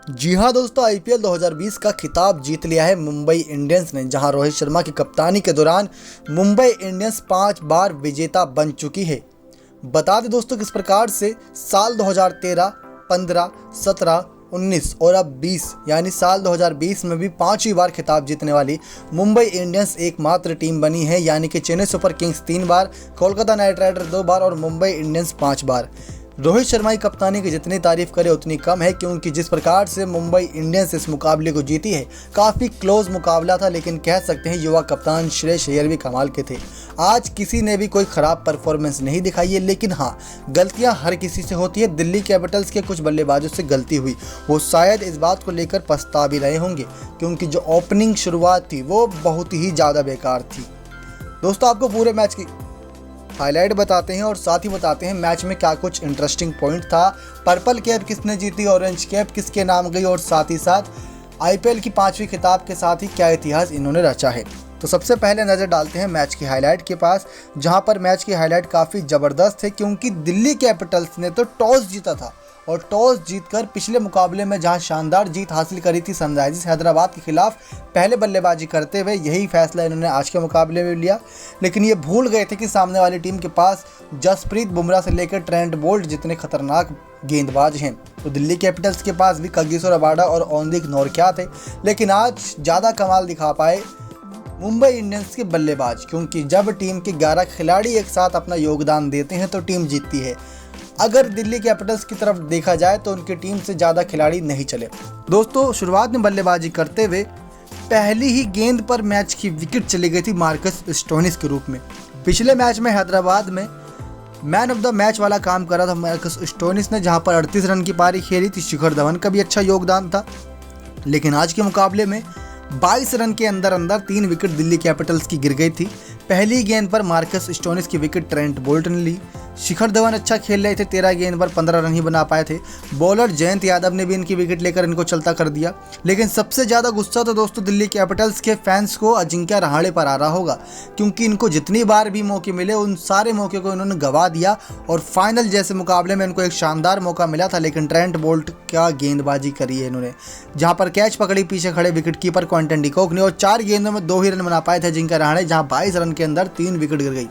जी हाँ दोस्तों, आईपीएल 2020 का खिताब जीत लिया है मुंबई इंडियंस ने, जहां रोहित शर्मा की कप्तानी के दौरान मुंबई इंडियंस 5 बार विजेता बन चुकी है। बता दें दोस्तों किस प्रकार से साल 2013, 15, 17, 19 और अब 20 यानी साल 2020 में भी 5वीं बार खिताब जीतने वाली मुंबई इंडियंस एकमात्र टीम बनी है। यानी कि चेन्नई सुपर किंग्स 3 बार, कोलकाता नाइट राइडर 2 बार और मुंबई इंडियंस 5 बार। रोहित शर्मा की कप्तानी की जितनी तारीफ करे उतनी कम है, क्योंकि जिस प्रकार से मुंबई इंडियंस इस मुकाबले को जीती है, काफ़ी क्लोज मुकाबला था। लेकिन कह सकते हैं युवा कप्तान श्रेयस अय्यर भी कमाल के थे। आज किसी ने भी कोई ख़राब परफॉर्मेंस नहीं दिखाई है, लेकिन हाँ, गलतियां हर किसी से होती है। दिल्ली कैपिटल्स के कुछ बल्लेबाजों से गलती हुई, वो शायद इस बात को लेकर पछता भी रहे होंगे, क्योंकि जो ओपनिंग शुरुआत थी वो बहुत ही ज़्यादा बेकार थी। दोस्तों, आपको पूरे मैच की हाईलाइट बताते हैं और साथ ही बताते हैं मैच में क्या कुछ इंटरेस्टिंग पॉइंट था, पर्पल कैप किसने जीती, ऑरेंज कैप किसके नाम गई, और साथ ही साथ आईपीएल की 5वीं खिताब के साथ ही क्या इतिहास इन्होंने रचा है। तो सबसे पहले नज़र डालते हैं मैच की हाईलाइट के पास, जहां पर मैच की हाईलाइट काफ़ी ज़बरदस्त है, क्योंकि दिल्ली कैपिटल्स ने तो टॉस जीता था और टॉस जीतकर पिछले मुकाबले में जहां शानदार जीत हासिल करी थी सनराइजर्स हैदराबाद के खिलाफ, पहले बल्लेबाजी करते हुए यही फैसला इन्होंने आज के मुकाबले में लिया। लेकिन ये भूल गए थे कि सामने वाली टीम के पास जसप्रीत बुमराह से लेकर ट्रेंट बोल्ट जितने खतरनाक गेंदबाज हैं। तो दिल्ली कैपिटल्स के पास भी कागिसो रबाडा और ओंदिक नोरक्या थे, लेकिन आज ज़्यादा कमाल दिखा पाए मुंबई इंडियंस के बल्लेबाज, क्योंकि जब टीम के 11 खिलाड़ी एक साथ अपना योगदान देते हैं तो टीम जीतती है। अगर दिल्ली कैपिटल्स की तरफ देखा जाए तो उनकी टीम से ज़्यादा खिलाड़ी नहीं चले। दोस्तों, शुरुआत में बल्लेबाजी करते हुए पहली ही गेंद पर मैच की विकेट चली गई थी मार्कस स्टोइनिस के रूप में। पिछले मैच में हैदराबाद में मैन ऑफ द मैच वाला काम करा था मार्कस स्टोइनिस ने, जहां पर 38 रन की पारी खेली थी। शिखर धवन का भी अच्छा योगदान था। लेकिन आज के मुकाबले में 22 रन के अंदर 3 विकेट दिल्ली कैपिटल्स की गिर गई थी। पहली गेंद पर मार्कस स्टोइनिस की विकेट ट्रेंट बोल्ट ने ली। शिखर धवन अच्छा खेल रहे थे, 13 गेंद पर 15 रन ही बना पाए थे। बॉलर जयंत यादव ने भी इनकी विकेट लेकर इनको चलता कर दिया। लेकिन सबसे ज़्यादा गुस्सा तो दोस्तों दिल्ली कैपिटल्स के फैंस को अजिंक्य रहाणे पर आ रहा होगा, क्योंकि इनको जितनी बार भी मौके मिले उन सारे मौके को इन्होंने गंवा दिया और फाइनल जैसे मुकाबले में इनको एक शानदार मौका मिला था, लेकिन ट्रेंट बोल्ट क्या गेंदबाजी करी है इन्होंने, जहाँ पर कैच पकड़ी पीछे खड़े wicket keeper Quinton de Kock ने, और 4 गेंदों में 2 ही रन बना पाए थे अजिंक्य रहाणे, जहाँ 22 रन के अंदर 3 विकेट गिर गई।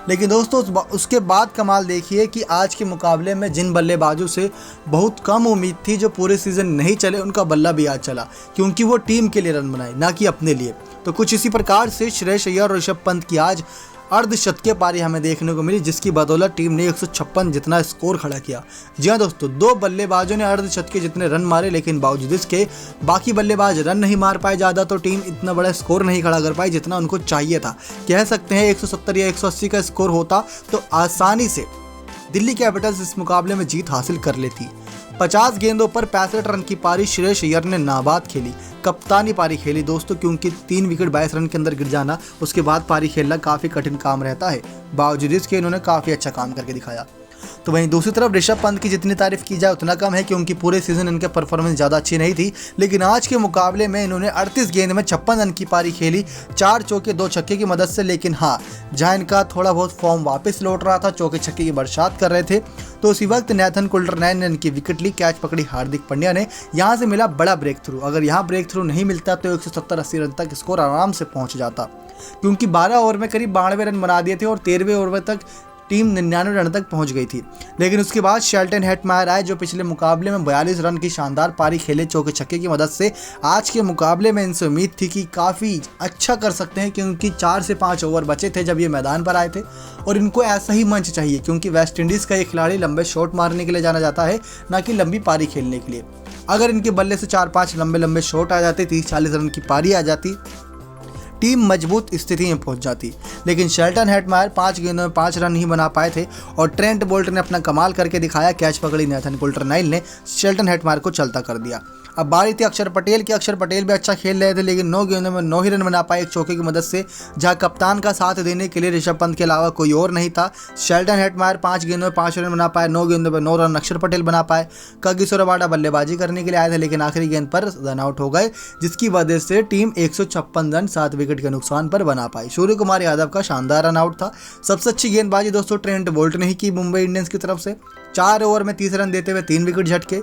लेकिन दोस्तों उसके बाद कमाल देखिए कि आज के मुकाबले में जिन बल्लेबाजों से बहुत कम उम्मीद थी, जो पूरे सीज़न नहीं चले, उनका बल्ला भी आज चला, क्योंकि वो टीम के लिए रन बनाए, ना कि अपने लिए। तो कुछ इसी प्रकार से श्रेयस अय्यर और ऋषभ पंत की आज अर्धशतकीय पारी हमें देखने को मिली, जिसकी बदौलत टीम ने 156 जितना स्कोर खड़ा किया। जी हाँ दोस्तों, 2 बल्लेबाजों ने अर्धशतकीय जितने रन मारे, लेकिन बावजूद इसके बाकी बल्लेबाज रन नहीं मार पाए ज़्यादा, तो टीम इतना बड़ा स्कोर नहीं खड़ा कर पाई जितना उनको चाहिए था। कह सकते हैं 170 या 180 का स्कोर होता तो आसानी से दिल्ली कैपिटल्स इस मुकाबले में जीत हासिल कर लेती। 50 गेंदों पर 65 रन की पारी श्रेयस अय्यर ने नाबाद खेली, कप्तानी पारी खेली दोस्तों, क्योंकि 3 विकेट 22 रन के अंदर गिर जाना, उसके बाद पारी खेलना काफ़ी कठिन काम रहता है। बावजूद इसके इन्होंने काफ़ी अच्छा काम करके दिखाया। तो वहीं दूसरी तरफ ऋषभ पंत की जितनी तारीफ की जाए उतना कम है, क्योंकि पूरे सीजन इनके परफॉर्मेंस ज़्यादा अच्छी नहीं थी। लेकिन आज के मुकाबले में इन्होंने 38 गेंद में 56 रन की पारी खेली, 4 चौके 2 छक्के की मदद से। लेकिन हाँ, जहाँ इनका थोड़ा बहुत फॉर्म वापस लौट रहा था, चौके छक्के की बरसात कर रहे थे, तो उसी वक्त नेथन कुल्टरनाइन ने इनकी विकेट ली, कैच पकड़ी हार्दिक पांड्या ने। यहाँ से मिला बड़ा ब्रेक थ्रू। अगर यहाँ ब्रेक थ्रू नहीं मिलता तो 170-80 रन तक स्कोर आराम से पहुँच जाता, क्योंकि 12 ओवर में करीब 92 रन बना दिए थे और 13वें ओवर तक टीम 99 रन तक पहुंच गई थी। लेकिन उसके बाद शेल्टन हेटमायर आए, जो पिछले मुकाबले में 42 रन की शानदार पारी खेले चौके छक्के की मदद से। आज के मुकाबले में इनसे उम्मीद थी कि काफ़ी अच्छा कर सकते हैं, क्योंकि 4 से 5 ओवर बचे थे जब ये मैदान पर आए थे, और इनको ऐसा ही मंच चाहिए, क्योंकि वेस्ट इंडीज़ का ये खिलाड़ी लंबे शॉट मारने के लिए जाना जाता है, ना कि लंबी पारी खेलने के लिए। अगर इनके बल्ले से 4-5 लंबे शॉट आ जाते, 30-40 रन की पारी आ जाती, टीम मजबूत स्थिति में पहुंच जाती। लेकिन शेल्टन हेटमायर 5 गेंदों में 5 रन ही बना पाए थे, और ट्रेंट बोल्ट ने अपना कमाल करके दिखाया। कैच पकड़ी नेथन कुल्टरनाइन ने शेल्टन हेटमायर को चलता कर दिया। अब बारी थी अक्षर पटेल की। अक्षर पटेल भी अच्छा खेल रहे थे, लेकिन 9 गेंदों में 9 ही रन बना पाए एक चौके की मदद से, जहां कप्तान का साथ देने के लिए ऋषभ पंत के अलावा कोई और नहीं था। शेल्टन हेटमायर 5 गेंदों में 5 रन बना पाए, 9 गेंदों में 9 रन अक्षर पटेल बना पाए। कागिसो रबाडा बल्लेबाजी करने के लिए आए थे, लेकिन आखिरी गेंद पर रन आउट हो गए, जिसकी वजह से टीम 156 रन 7 विकेट के नुकसान पर बना पाई। सूर्य कुमार यादव का शानदार रन आउट था। सबसे अच्छी गेंदबाजी दोस्तों ट्रेंट बोल्ट ने ही की मुंबई इंडियंस की तरफ से। 4 ओवर में 30 रन देते हुए 3 विकेट झटके,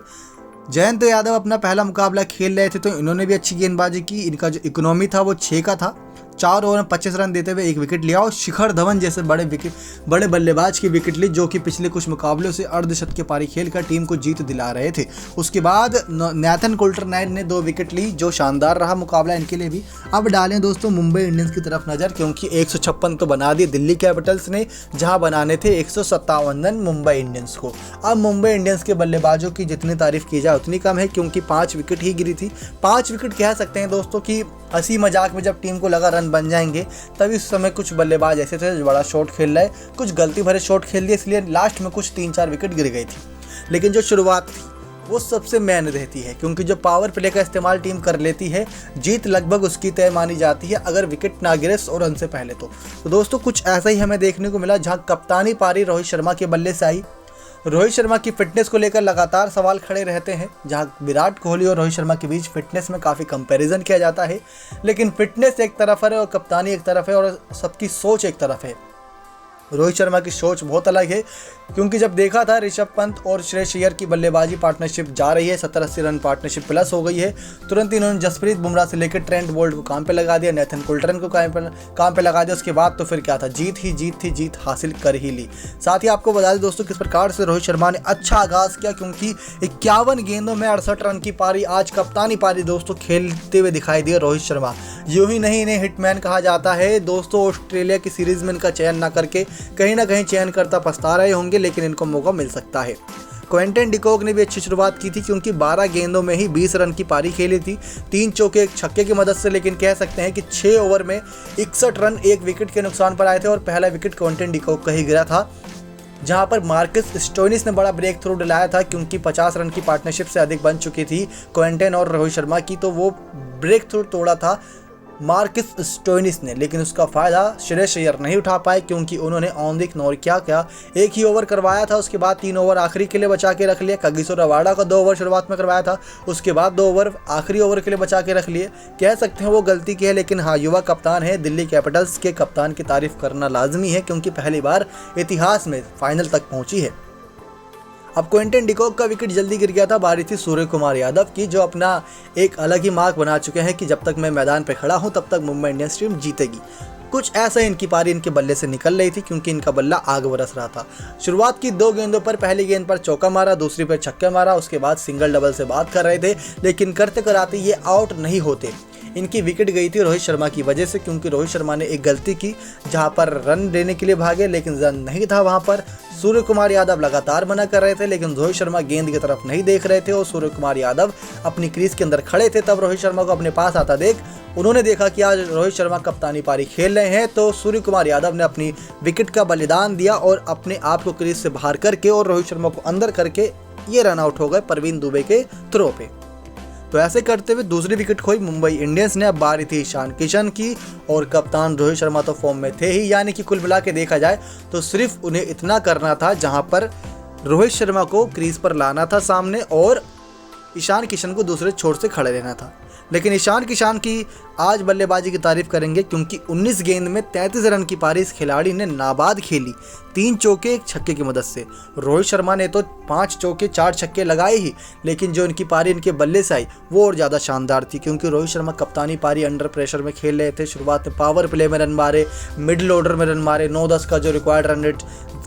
जयंत यादव अपना पहला मुकाबला खेल रहे थे तो इन्होंने भी अच्छी गेंदबाजी की। इनका जो इकोनॉमी था वो 6 का था। 4 ओवर में 25 रन देते हुए 1 विकेट लिया और शिखर धवन जैसे बड़े बल्लेबाज की विकेट ली, जो कि पिछले कुछ मुकाबलों से अर्धशतकीय पारी खेलकर टीम को जीत दिला रहे थे। उसके बाद नेथन कुल्टरनाइट ने 2 विकेट ली, जो शानदार रहा मुकाबला इनके लिए भी। अब डालें दोस्तों मुंबई इंडियंस की तरफ नज़र, क्योंकि 156 तो बना दिए दिल्ली कैपिटल्स ने, जहां बनाने थे 157 रन मुंबई इंडियंस को। अब मुंबई इंडियंस के बल्लेबाजों की जितनी तारीफ की जाए उतनी कम है, क्योंकि 5 विकेट ही गिरी थी। 5 विकेट कह सकते हैं दोस्तों कि हंसी मजाक में जब टीम को लगा रन बन जाएंगे, तभी उस समय कुछ बल्लेबाज ऐसे थे जो बड़ा शॉट खेल रहे, कुछ गलती भरे शॉट खेल दिए, इसलिए लास्ट में कुछ 3-4 विकेट गिर गई थी। लेकिन जो शुरुआत थी वो सबसे मेन रहती है, क्योंकि जो पावर प्ले का इस्तेमाल टीम कर लेती है, जीत लगभग उसकी तय मानी जाती है अगर विकेट ना गिरे 100 रन से पहले। तो दोस्तों कुछ ऐसा ही हमें देखने को मिला, जहां कप्तानी पारी रोहित शर्मा के बल्ले से आई। रोहित शर्मा की फिटनेस को लेकर लगातार सवाल खड़े रहते हैं, जहां विराट कोहली और रोहित शर्मा के बीच फिटनेस में काफ़ी कंपैरिजन किया जाता है, लेकिन फिटनेस एक तरफ है और कप्तानी एक तरफ है और सबकी सोच एक तरफ है। रोहित शर्मा की सोच बहुत अलग है, क्योंकि जब देखा था ऋषभ पंत और श्रेयस अय्यर की बल्लेबाजी पार्टनरशिप जा रही है, 70-80 रन पार्टनरशिप प्लस हो गई है, तुरंत इन्होंने जसप्रीत बुमराह से लेकर ट्रेंट बोल्ट को काम पे लगा दिया, नेथन कुल्टरन को काम पे लगा दिया। उसके बाद तो फिर क्या था, जीत हासिल कर ही ली। साथ ही आपको बता दें दोस्तों किस प्रकार से रोहित शर्मा ने अच्छा आगाज़ किया, क्योंकि 51 गेंदों में 68 रन की पारी, आज कप्तानी पारी दोस्तों खेलते हुए दिखाई दिए रोहित शर्मा। यूं ही नहीं इन्हें हिटमैन कहा जाता है दोस्तों। ऑस्ट्रेलिया की सीरीज में इनका चयन ना करके कहीं ना कहीं चयन करता पछता रहे होंगे, लेकिन इनको मौका मिल सकता है। क्विंटन डिकॉक ने भी अच्छी शुरुआत की थी, क्योंकि 12 गेंदों में ही 20 रन की पारी खेली थी, 3 चौके 1 छक्के की मदद से। लेकिन कह सकते हैं कि 6 ओवर में 61 रन 1 विकेट के नुकसान पर आए थे और पहला विकेट क्विंटन डिकॉक का ही गिरा था, जहां पर मार्कस स्टोइनिस ने बड़ा ब्रेक थ्रू दिलाया था, क्योंकि 50 रन की पार्टनरशिप से अधिक बन चुकी थी क्विंटन और रोहित शर्मा की, तो वो ब्रेक थ्रू तोड़ा था मार्कस स्टोइनिस ने। लेकिन उसका फ़ायदा श्रेयस अय्यर नहीं उठा पाए, क्योंकि उन्होंने ऑनदिक नोरकिया का 1 ही ओवर करवाया था, उसके बाद 3 ओवर आखिरी के लिए बचा के रख लिए। कगिसो रबाडा का 2 ओवर शुरुआत में करवाया था, उसके बाद 2 ओवर आखिरी ओवर के लिए बचा के रख लिए। कह सकते हैं वो गलती की है, लेकिन हाँ, युवा कप्तान है, दिल्ली कैपिटल्स के कप्तान की तारीफ करना लाजमी है, क्योंकि पहली बार इतिहास में फाइनल तक पहुंची है। अब क्विंटन डिकॉक का विकेट जल्दी गिर गया था, बारी थी सूर्य कुमार यादव की, जो अपना एक अलग ही मार्क बना चुके हैं कि जब तक मैं मैदान पर खड़ा हूं तब तक मुंबई इंडियंस टीम जीतेगी। कुछ ऐसा इनकी पारी इनके बल्ले से निकल रही थी, क्योंकि इनका बल्ला आग बरस रहा था। शुरुआत की 2 गेंदों पर, पहली गेंद पर चौका मारा, दूसरी पर छक्का मारा, उसके बाद सिंगल डबल से बात कर रहे थे, लेकिन करते कराते ये आउट नहीं होते। इनकी विकेट गई थी रोहित शर्मा की वजह से, क्योंकि रोहित शर्मा ने एक गलती की, जहां पर रन देने के लिए भागे लेकिन रन नहीं था वहां पर। सूर्य कुमार यादव लगातार मना कर रहे थे, लेकिन रोहित शर्मा गेंद की तरफ नहीं देख रहे थे और सूर्य कुमार यादव अपनी क्रीज के अंदर खड़े थे। तब रोहित शर्मा को अपने पास आता देख उन्होंने देखा कि आज रोहित शर्मा कप्तानी पारी खेल रहे हैं, तो सूर्य कुमार यादव ने अपनी विकेट का बलिदान दिया और अपने आप को क्रीज से बाहर करके और रोहित शर्मा को अंदर करके ये रन आउट हो गए प्रवीण दुबे के थ्रो पे। तो ऐसे करते हुए दूसरी विकेट खोई मुंबई इंडियंस ने। अब बारी थी ईशान किशन की, और कप्तान रोहित शर्मा तो फॉर्म में थे ही, यानी कि कुल मिला के देखा जाए तो सिर्फ उन्हें इतना करना था जहां पर रोहित शर्मा को क्रीज पर लाना था सामने और ईशान किशन को दूसरे छोर से खड़े रहना था। लेकिन ईशान किशन की आज बल्लेबाजी की तारीफ करेंगे, क्योंकि 19 गेंद में 33 रन की पारी इस खिलाड़ी ने नाबाद खेली, 3 चौके 1 छक्के की मदद से। रोहित शर्मा ने तो 5 चौके 4 छक्के लगाए ही, लेकिन जो इनकी पारी इनके बल्ले से आई वो और ज़्यादा शानदार थी, क्योंकि रोहित शर्मा कप्तानी पारी अंडर प्रेशर में खेल रहे थे। शुरुआत में पावर प्ले में रन मारे, मिडिल ऑर्डर में रन मारे, 9-10 का जो required run rate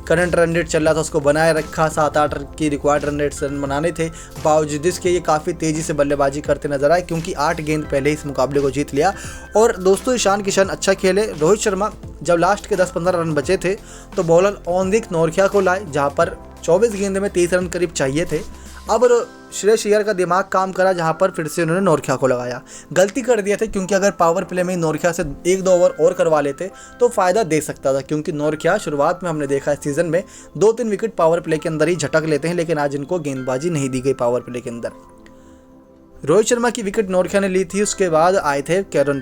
current run rate चल रहा था उसको बनाए रखा, 7-8 की रिक्वायर्ड रन रेट रन बनाने थे। बावजूद इसके ये काफ़ी तेज़ी से बल्लेबाजी करते नजर आए, क्योंकि 8 गेंद पहले इस मुकाबले को जीत लिया। और दोस्तों ईशान किशन अच्छा खेले। रोहित शर्मा जब लास्ट के 10-15 रन बचे थे तो बॉलर ऑनदिक नोरकिया को लाए, जहाँ पर 24 गेंद में 30 रन करीब चाहिए थे। अब श्रेयस अय्यर का दिमाग काम करा, जहां पर फिर से उन्होंने नोरकिया को लगाया। गलती कर दिया था, क्योंकि अगर पावर प्ले में नोरकिया से 1-2 ओवर और करवा लेते तो फ़ायदा दे सकता था, क्योंकि नोरकिया शुरुआत में हमने देखा है सीज़न में 2-3 विकेट पावर प्ले के अंदर ही झटक लेते हैं, लेकिन आज इनको गेंदबाजी नहीं दी गई पावर प्ले के अंदर। रोहित शर्मा की विकेट नोरकिया ने ली थी। उसके बाद आए थे केरन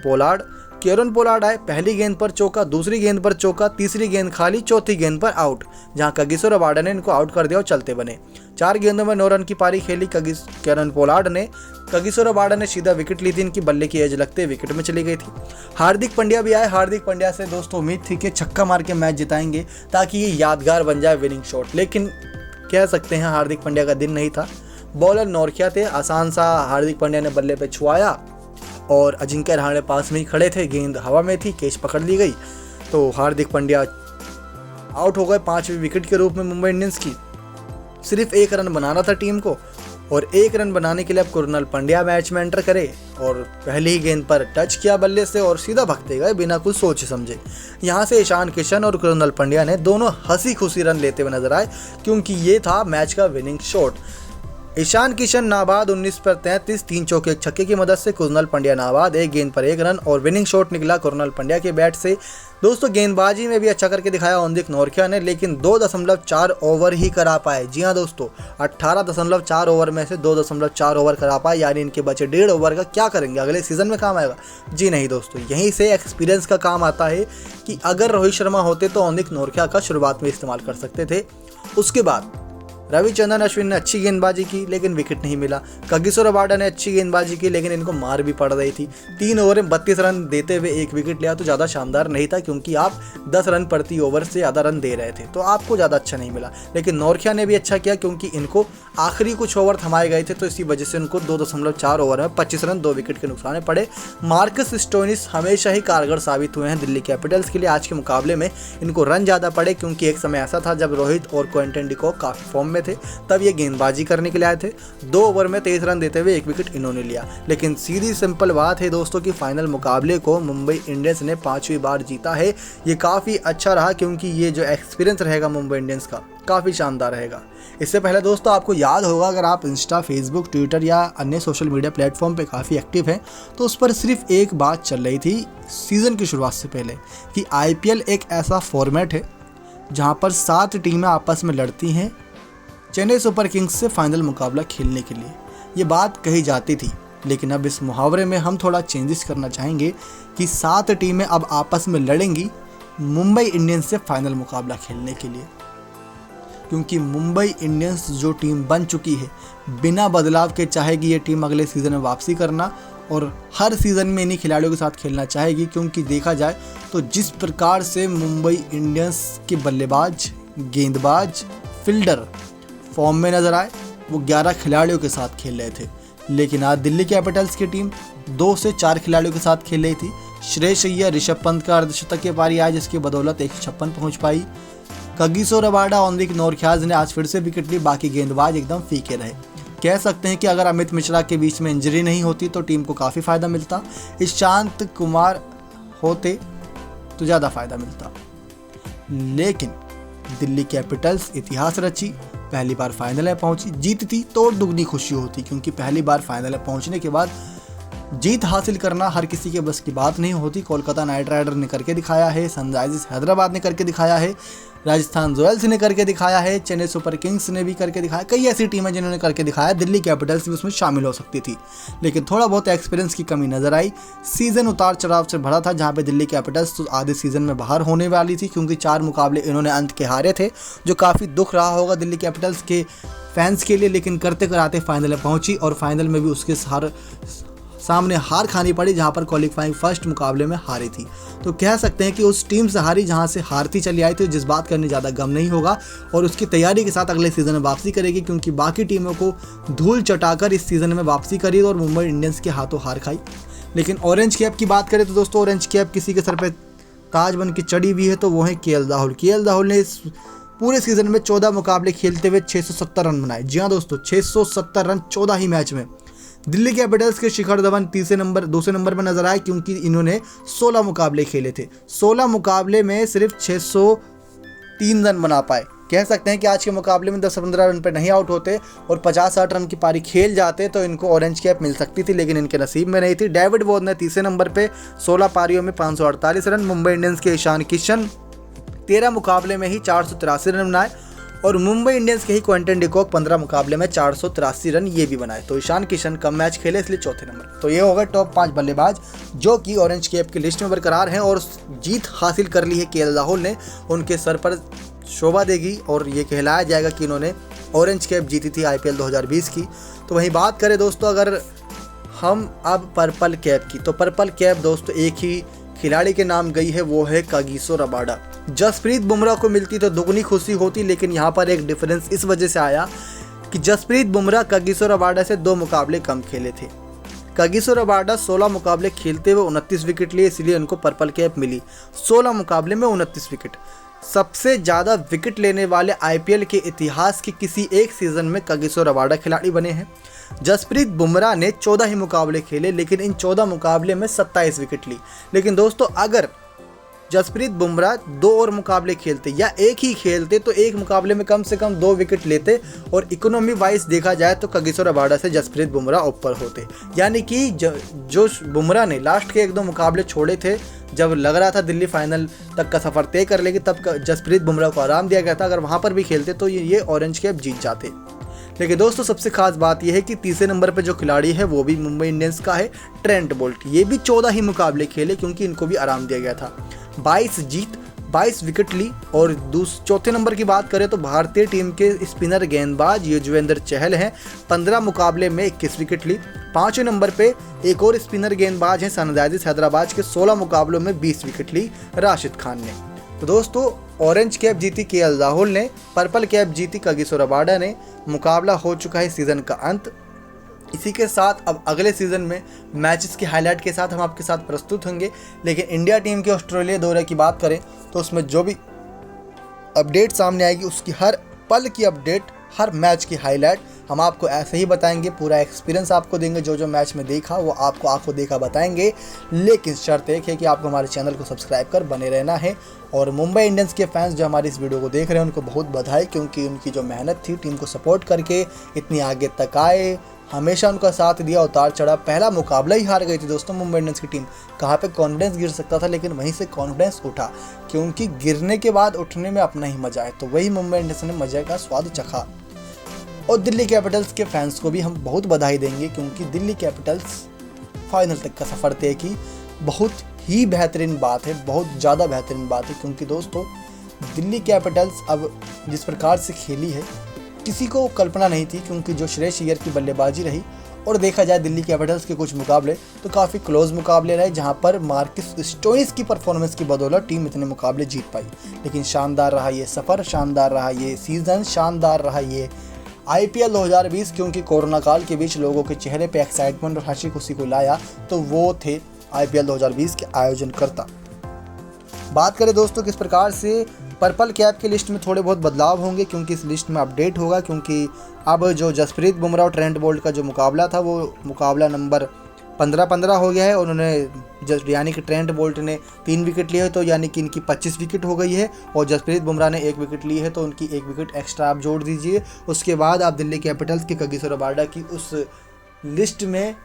पोलार्ड आए, पहली गेंद पर चौका, दूसरी गेंद पर चौका, तीसरी गेंद खाली, चौथी गेंद पर आउट, जहां कगिसो रबाडा ने इनको आउट कर दिया और चलते बने। 4 गेंदों में 9 रन की पारी खेली केरन पोलार्ड ने। कगिसो रबाडा ने सीधा विकेट ली थी, इनकी बल्ले की एज लगते विकेट में चली गई थी। हार्दिक पांड्या भी आए। हार्दिक पांड्या से दोस्तों उम्मीद थी कि छक्का मार के मैच जिताएंगे ताकि ये यादगार बन जाए विनिंग शॉट, लेकिन कह सकते हैं हार्दिक पांड्या का दिन नहीं था। बॉलर नोरकिया थे। आसान सा हार्दिक पांड्या ने बल्ले पे छुआया और अजिंक्य रहाणे पास में ही खड़े थे, गेंद हवा में थी, कैच पकड़ ली गई तो हार्दिक पांड्या आउट हो गए 5वीं विकेट के रूप में मुंबई इंडियंस की। सिर्फ 1 रन बनाना था टीम को और 1 रन बनाने के लिए अब कुणाल पांड्या मैच में एंटर करे और पहली ही गेंद पर टच किया बल्ले से और सीधा भगते गए बिना कुछ सोचे समझे। यहाँ से ईशान किशन और कुणाल पांड्या ने दोनों हंसी खुशी रन लेते हुए नजर आए क्योंकि ये था मैच का विनिंग शॉट। ईशान किशन नाबाद 19 पर 33, 3 चौके 1 छक्के की मदद से, कुणाल पांड्या नाबाद 1 गेंद पर 1 रन और विनिंग शॉट निकला कुणाल पांड्या के बैट से। दोस्तों गेंदबाजी में भी अच्छा करके दिखाया औंदिक नोरकिया ने, लेकिन 2.4 ओवर ही करा पाए। जी हाँ दोस्तों, 18.4 ओवर में से 2.4 ओवर करा पाए, यानी इनके बचे 1.5 ओवर का क्या करेंगे, अगले सीजन में काम आएगा? जी नहीं दोस्तों, यहीं से एक्सपीरियंस का काम आता है कि अगर रोहित शर्मा होते तो औंदिक नोरकिया का शुरुआत में इस्तेमाल कर सकते थे। उसके बाद रविचंद्रन अश्विन ने अच्छी गेंदबाजी की लेकिन विकेट नहीं मिला। कागिसो रबाडा ने अच्छी गेंदबाजी की लेकिन इनको मार भी पड़ रही थी। 3 ओवर में 32 रन देते हुए 1 विकेट लिया तो ज़्यादा शानदार नहीं था क्योंकि आप 10 रन प्रति ओवर से ज़्यादा रन दे रहे थे तो आपको ज़्यादा अच्छा नहीं मिला। लेकिन नोरकिया ने भी अच्छा किया क्योंकि इनको आखिरी कुछ ओवर थमाए गए थे तो इसी वजह से उनको 2.4 ओवर में 25 रन 2 विकेट के नुकसान पड़े। मार्कस स्टोइनिस हमेशा ही कारगर साबित हुए हैं दिल्ली कैपिटल्स के लिए। आज के मुकाबले में इनको रन ज़्यादा पड़े क्योंकि एक समय ऐसा था जब रोहित और क्विंटन डिकॉक काफ़ी फॉर्म में थे, तब ये गेंदबाजी करने के लिए आए थे। 2 ओवर में 23 रन देते हुए 1 विकेट इन्होंने लिया। लेकिन सीधी सिंपल बात है दोस्तों कि फाइनल मुकाबले को मुंबई इंडियंस ने 5वीं बार जीता है। ये काफ़ी अच्छा रहा क्योंकि ये जो एक्सपीरियंस रहेगा मुंबई इंडियंस का काफ़ी शानदार रहेगा। इससे पहले दोस्तों आपको याद होगा, अगर आप इंस्टा, फेसबुक, ट्विटर या अन्य सोशल मीडिया प्लेटफॉर्म पे काफ़ी एक्टिव हैं तो उस पर सिर्फ एक बात चल रही थी सीज़न की शुरुआत से पहले कि IPL एक ऐसा फॉर्मेट है जहाँ पर 7 टीमें आपस में लड़ती हैं चेन्नई सुपर किंग्स से फाइनल मुकाबला खेलने के लिए। ये बात कही जाती थी, लेकिन अब इस मुहावरे में हम थोड़ा चेंजेस करना चाहेंगे कि 7 टीमें अब आपस में लड़ेंगी मुंबई इंडियंस से फाइनल मुकाबला खेलने के लिए, क्योंकि मुंबई इंडियंस जो टीम बन चुकी है बिना बदलाव के चाहेगी ये टीम अगले सीज़न में वापसी करना और हर सीज़न में इन्हीं खिलाड़ियों के साथ खेलना चाहेगी। क्योंकि देखा जाए तो जिस प्रकार से मुंबई इंडियंस के बल्लेबाज, गेंदबाज, फील्डर फॉर्म में नजर आए वो 11 खिलाड़ियों के साथ खेल रहे थे, लेकिन आज दिल्ली कैपिटल्स की टीम 2 से 4 खिलाड़ियों के साथ खेल रही थी। श्रेयस अय्यर, ऋषभ पंत का अर्धशतक की पारी आई जिसकी बदौलत 156 पहुंच पाई। कागिसो रबाडा, औंदिक नोरकिया ने आज फिर से विकेट ली, बाकी गेंदबाज एकदम फीके रहे। कह सकते हैं कि अगर अमित मिश्रा के बीच में इंजरी नहीं होती तो टीम को काफ़ी फ़ायदा मिलता, ईशांत कुमार होते तो ज़्यादा फ़ायदा मिलता। लेकिन दिल्ली कैपिटल्स इतिहास रची, पहली बार फाइनल में पहुंची, जीतती तो और दुगनी खुशी होती क्योंकि पहली बार फाइनल में पहुंचने के बाद जीत हासिल करना हर किसी के बस की बात नहीं होती। कोलकाता नाइट राइडर ने करके दिखाया है, सनराइजर्स हैदराबाद ने करके दिखाया है, राजस्थान रॉयल्स ने करके दिखाया है, चेन्नई सुपर किंग्स ने भी करके दिखाया, कई ऐसी टीमें जिन्होंने करके दिखाया। दिल्ली कैपिटल्स भी उसमें शामिल हो सकती थी, लेकिन थोड़ा बहुत एक्सपीरियंस की कमी नजर आई। सीजन उतार चढ़ाव से भरा था जहां पे दिल्ली कैपिटल्स तो आधे सीजन में बाहर होने वाली थी क्योंकि 4 मुकाबले इन्होंने अंत के हारे थे, जो काफ़ी दुख रहा होगा दिल्ली कैपिटल्स के फैंस के लिए। लेकिन करते कराते फाइनल में पहुंची और फाइनल में भी उसके सामने हार खानी पड़ी जहां पर क्वालिफाइंग फर्स्ट मुकाबले में हारी थी। तो कह सकते हैं कि उस टीम से हारी जहां से हारती चली आई थी, जिस बात करने ज़्यादा गम नहीं होगा और उसकी तैयारी के साथ अगले सीज़न में वापसी करेगी क्योंकि बाकी टीमों को धूल चटाकर इस सीज़न में वापसी करी और मुंबई इंडियंस के हाथों हार खाई। लेकिन ऑरेंज कैप की बात करें तो दोस्तों ऑरेंज कैप किसी के सर पर ताज बन के चढ़ी हुई है तो वो है KL राहुल। KL राहुल ने इस पूरे सीज़न में 14 मुकाबले खेलते हुए 670 रन बनाए। जी हाँ दोस्तों, 670 रन 14 ही मैच में। दिल्ली कैपिटल्स के शिखर धवन दूसरे नंबर पर नजर आए क्योंकि इन्होंने 16 मुकाबले खेले थे। 16 मुकाबले में सिर्फ 603 रन बना पाए। कह सकते हैं कि आज के मुकाबले में 10-15 रन पर नहीं आउट होते और 50-60 रन की पारी खेल जाते तो इनको ऑरेंज कैप मिल सकती थी, लेकिन इनके नसीब में नहीं थी। डेविड वॉर्न ने तीसरे नंबर पे 16 पारियों में 548 रन। मुंबई इंडियंस के ईशान किशन 13 मुकाबले में ही 483 रन बनाए और मुंबई इंडियंस के ही क्विंटन डिकॉक 15 मुकाबले में 483 रन ये भी बनाए। तो ईशान किशन कम मैच खेले इसलिए चौथे नंबर। तो ये हो गए टॉप 5 बल्लेबाज जो कि ऑरेंज कैप की लिस्ट में बरकरार हैं और जीत हासिल कर ली है KL राहुल ने। उनके सर पर शोभा देगी और ये कहलाया जाएगा कि इन्होंने ऑरेंज कैप जीती थी IPL 2020 की। तो वहीं बात करें दोस्तों अगर हम अब पर्पल कैप की, तो पर्पल कैप दोस्तों एक ही खिलाड़ी के नाम गई है, वो है कागिसो रबाडा। जसप्रीत बुमराह को मिलती तो दुगनी खुशी होती, लेकिन यहाँ पर एक डिफरेंस इस वजह से आया कि जसप्रीत बुमराह कागिसो रबाडा से 2 मुकाबले कम खेले थे। कागिसो रबाडा 16 मुकाबले खेलते हुए 29 विकेट लिए, इसलिए उनको पर्पल कैप मिली। 16 मुकाबले में 29 विकेट, सबसे ज़्यादा विकेट लेने वाले आईपीएल के इतिहास के किसी एक सीज़न में कागिसो रबाडा खिलाड़ी बने हैं। जसप्रीत बुमराह ने 14 ही मुकाबले खेले, लेकिन इन 14 मुकाबले में 27 विकेट ली। लेकिन दोस्तों, अगर जसप्रीत बुमराह 2 और मुकाबले खेलते या एक ही खेलते तो एक मुकाबले में कम से कम 2 विकेट लेते, और इकोनॉमी वाइज देखा जाए तो कागिसो रबाडा से जसप्रीत बुमराह ऊपर होते। यानी कि जो बुमराह ने लास्ट के 1-2 मुकाबले छोड़े थे, जब लग रहा था दिल्ली फाइनल तक का सफ़र तय कर लेगी, तब जसप्रीत बुमराह को आराम दिया गया था। अगर वहाँ पर भी खेलते तो ये ऑरेंज कैप जीत जाते। लेकिन दोस्तों, सबसे खास बात यह है कि तीसरे नंबर पर जो खिलाड़ी है वो भी मुंबई इंडियंस का है, ट्रेंट बोल्ट। ये भी 14 ही मुकाबले खेले, क्योंकि इनको भी आराम दिया गया था। 22 जीत, 22 विकेट ली। और चौथे नंबर की बात करें तो भारतीय टीम के स्पिनर गेंदबाज युजवेंद्र चहल हैं, 15 मुकाबले में 21 विकेट ली। 5वें नंबर पे एक और स्पिनर गेंदबाज हैं सनराइजर्स हैदराबाद के, 16 मुकाबलों में 20 विकेट ली, राशिद खान ने। तो दोस्तों, ऑरेंज कैप जीती केएल राहुल ने, पर्पल कैप जीती कागिसो रबाडा ने। मुकाबला हो चुका है सीज़न का अंत। इसी के साथ अब अगले सीज़न में मैचेस की हाईलाइट के साथ हम आपके साथ प्रस्तुत होंगे। लेकिन इंडिया टीम के ऑस्ट्रेलिया दौरे की बात करें तो उसमें जो भी अपडेट सामने आएगी, उसकी हर पल की अपडेट, हर मैच की हाईलाइट हम आपको ऐसे ही बताएंगे। पूरा एक्सपीरियंस आपको देंगे, जो मैच में देखा वो आपको आंखों देखा बताएंगे। लेकिन शर्त एक है कि आपको हमारे चैनल को सब्सक्राइब कर बने रहना है। और मुंबई इंडियंस के फैंस जो हमारी इस वीडियो को देख रहे हैं, उनको बहुत बधाई, क्योंकि उनकी जो मेहनत थी टीम को सपोर्ट करके इतनी आगे तक आए, हमेशा उनका साथ दिया, उतार चढ़ा। पहला मुकाबला ही हार गई थी दोस्तों मुंबई इंडियंस की टीम। कहाँ पे कॉन्फिडेंस गिर सकता था, लेकिन वहीं से कॉन्फिडेंस उठा, क्योंकि गिरने के बाद उठने में अपना ही मजा है। तो वही मुंबई इंडियंस ने मजे का स्वाद चखा। और दिल्ली कैपिटल्स के फैंस को भी हम बहुत बधाई देंगे, क्योंकि दिल्ली कैपिटल्स फाइनल तक का सफ़र तय की। बहुत ही बेहतरीन बात है, बहुत ज़्यादा बेहतरीन बात है, क्योंकि दोस्तों दिल्ली कैपिटल्स अब जिस प्रकार से खेली है, किसी को कल्पना नहीं थी। क्योंकि जो श्रेयस अय्यर की बल्लेबाजी रही, और देखा जाए दिल्ली कैपिटल्स के कुछ मुकाबले तो काफ़ी क्लोज मुकाबले रहे, जहां पर मार्कस स्टोइनिस की परफॉर्मेंस की बदौलत टीम इतने मुकाबले जीत पाई। लेकिन शानदार रहा ये सफ़र, शानदार रहा ये सीज़न, शानदार रहा ये आईपीएल 2020, क्योंकि कोरोना काल के बीच लोगों के चेहरे पे एक्साइटमेंट और हंसी खुशी को लाया तो वो थे आईपीएल 2020 के आयोजनकर्ता। बात करें दोस्तों किस प्रकार से पर्पल कैप की लिस्ट में थोड़े बहुत बदलाव होंगे, क्योंकि इस लिस्ट में अपडेट होगा। क्योंकि अब जो जसप्रीत बुमराह और ट्रेंट बोल्ट का जो मुकाबला था, वो मुकाबला नंबर 15-15 हो गया है। और उन्होंने यानी कि ट्रेंट बोल्ट ने 3 विकेट लिए, तो यानी कि इनकी 25 विकेट हो गई है। और जसप्रीत बुमराह ने 1 विकेट ली है, तो उनकी 1 विकेट एक्स्ट्रा आप जोड़ दीजिए। उसके बाद आप दिल्ली कैपिटल्स की कागिसो रबाडा की उस लिस्ट में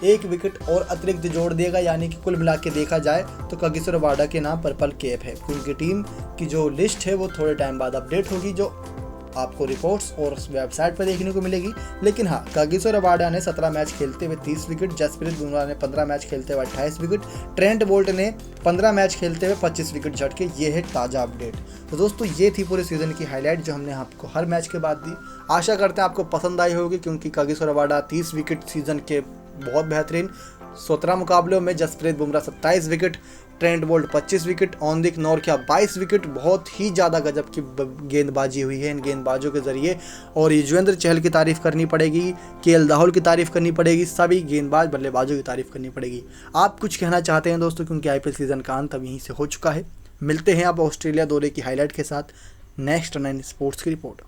1 विकेट और अतिरिक्त जोड़ देगा, यानी कि कुल मिला के देखा जाए तो कागिसो रबाडा के नाम पर्पल कैप है। उनकी टीम की जो लिस्ट है वो थोड़े टाइम बाद अपडेट होगी, जो आपको रिपोर्ट्स और उस वेबसाइट पर देखने को मिलेगी। लेकिन हाँ, कागिसो रबाडा ने 17 मैच खेलते हुए 30 विकेट, जसप्रीत बुमराह ने 15 मैच खेलते हुए 28 विकेट, ट्रेंट बोल्ट ने 15 मैच खेलते हुए 25 विकेट झटके। ये है ताज़ा अपडेट। तो दोस्तों, ये थी पूरे सीज़न की हाईलाइट जो हमने आपको हर मैच के बाद दी। आशा करते हैं आपको पसंद आई होगी, क्योंकि कागिसो रबाडा 30 विकेट सीज़न के बहुत बेहतरीन, 17 मुकाबलों में Jasprit Bumrah 27 wicket, Trent Boult 25 wicket, ऑनदिक नोरकिया 22 विकेट। बहुत ही ज़्यादा गजब की गेंदबाजी हुई है इन गेंदबाजों के ज़रिए। और युजवेंद्र चहल की तारीफ़ करनी पड़ेगी, केएल राहुल की तारीफ़ करनी पड़ेगी, सभी गेंदबाज बल्लेबाजों की तारीफ़ करनी पड़ेगी। आप कुछ कहना चाहते हैं दोस्तों, क्योंकि आईपीएल सीज़न का अंत अब यहीं से हो चुका है। मिलते हैं आप ऑस्ट्रेलिया दौरे की हाईलाइट के साथ नेक्स्ट 9 स्पोर्ट्स की रिपोर्ट।